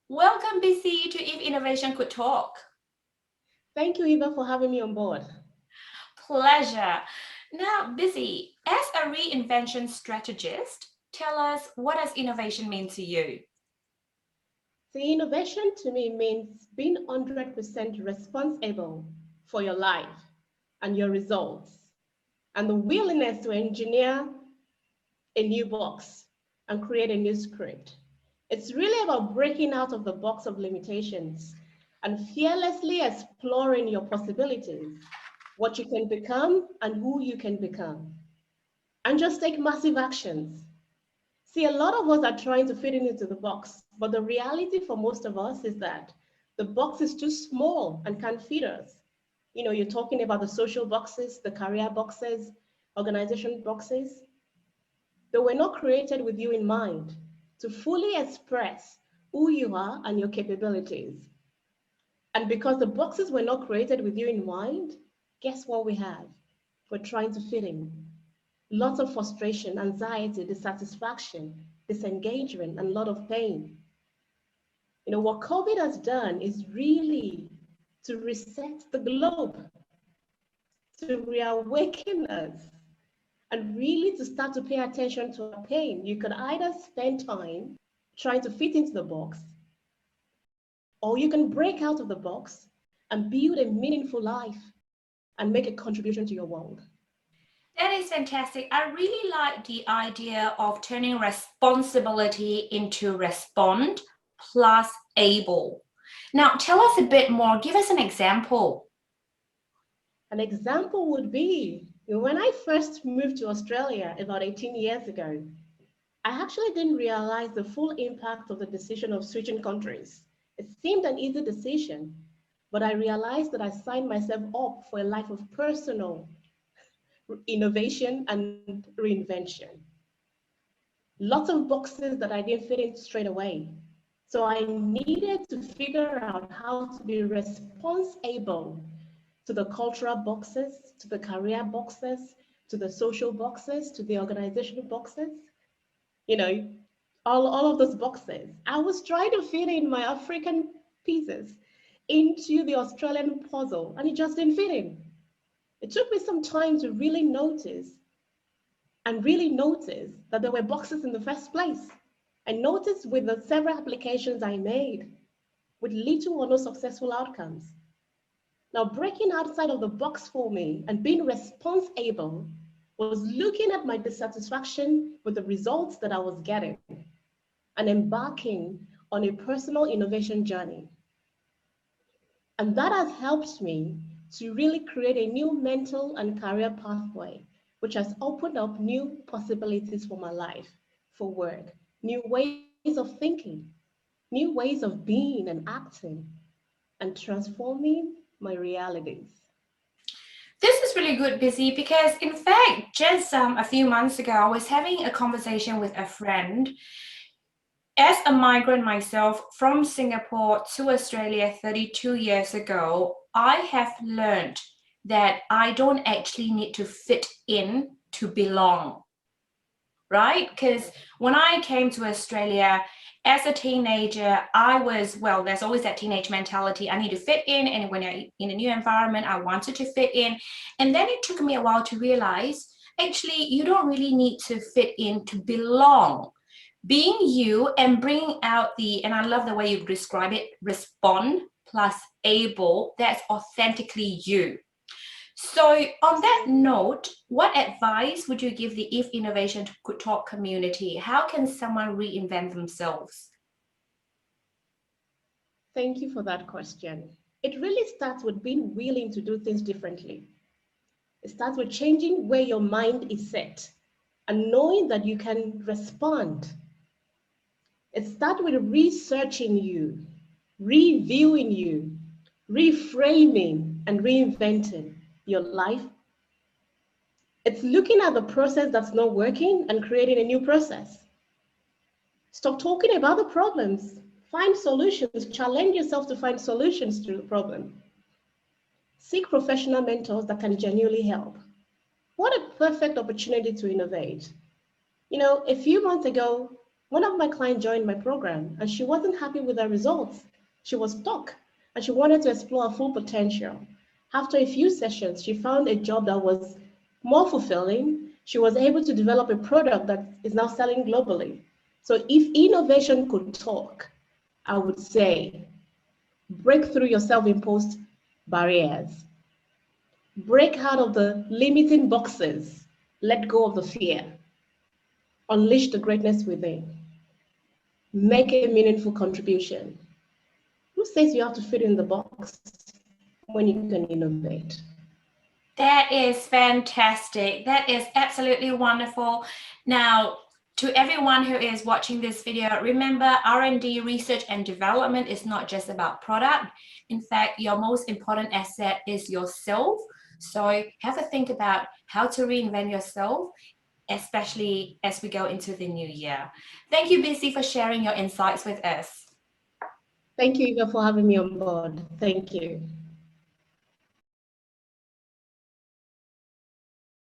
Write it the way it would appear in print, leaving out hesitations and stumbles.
Welcome, Bisi, to If Innovation Could Talk. Thank you, Eva, for having me on board. Pleasure. Now, Bisi, as a reinvention strategist, tell us, what does innovation mean to you? See, innovation to me means being 100% responsible for your life and your results, and the willingness to engineer a new box and create a new script. It's really about breaking out of the box of limitations and fearlessly exploring your possibilities, what you can become and who you can become, and just take massive actions. See, a lot of us are trying to fit into the box, but the reality for most of us is that the box is too small and can't fit us. You know, you're talking about the social boxes, the career boxes, organization boxes. They were not created with you in mind to fully express who you are and your capabilities. And because the boxes were not created with you in mind, guess what we have? We're trying to fit in. Lots of frustration, anxiety, dissatisfaction, disengagement, and a lot of pain. You know, what COVID has done is really to reset the globe, to reawaken us, and really to start to pay attention to our pain. You could either spend time trying to fit into the box, or you can break out of the box and build a meaningful life and make a contribution to your world. That is fantastic. I really like the idea of turning responsibility into respond plus able. Now, tell us a bit more. Give us an example. An example would be when I first moved to Australia about 18 years ago, I actually didn't realize the full impact of the decision of switching countries. It seemed an easy decision, but I realized that I signed myself up for a life of personal innovation and reinvention. Lots of boxes that I didn't fit in straight away. So I needed to figure out how to be responsible to the cultural boxes, to the career boxes, to the social boxes, to the organizational boxes, you know, all of those boxes. I was trying to fit in my African pieces into the Australian puzzle, and it just didn't fit in. It took me some time to really notice that there were boxes in the first place. I noticed with the several applications I made with little or no successful outcomes. Now, breaking outside of the box for me and being responsible was looking at my dissatisfaction with the results that I was getting and embarking on a personal innovation journey. And that has helped me to really create a new mental and career pathway, which has opened up new possibilities for my life, for work, new ways of thinking, new ways of being and acting, and transforming my realities. This is really good, Busy, because in fact, just a few months ago, I was having a conversation with a friend. As a migrant myself from Singapore to Australia 32 years ago, I have learned that I don't actually need to fit in to belong, right? Because when I came to Australia as a teenager, I was, well, there's always that teenage mentality. I need to fit in. And when you're in a new environment, I wanted to fit in. And then it took me a while to realize, actually, you don't really need to fit in to belong. Being you and bringing out and I love the way you describe it, respond plus able, that's authentically you. So on that note, what advice would you give the If Innovation Could Talk community? How can someone reinvent themselves? Thank you for that question. It really starts with being willing to do things differently. It starts with changing where your mind is set and knowing that you can respond. It starts with researching you, reviewing you, reframing and reinventing your life. It's looking at the process that's not working and creating a new process. Stop talking about the problems. Find solutions. Challenge yourself to find solutions to the problem. Seek professional mentors that can genuinely help. What a perfect opportunity to innovate. You know, a few months ago, One of my clients joined my program and she wasn't happy with her results. She was stuck and she wanted to explore her full potential. After a few sessions, she found a job that was more fulfilling. She was able to develop a product that is now selling globally. So if innovation could talk, I would say break through your self-imposed barriers. Break out of the limiting boxes. Let go of the fear. Unleash the greatness within. Make a meaningful contribution. Who says you have to fit in the box when you can innovate? That is fantastic. That is absolutely wonderful. Now, to everyone who is watching this video, remember R&D, research and development is not just about product. In fact, your most important asset is yourself. So have a think about how to reinvent yourself, especially as we go into the new year. Thank you, Bisi, for sharing your insights with us. Thank you, Eva, for having me on board. Thank you.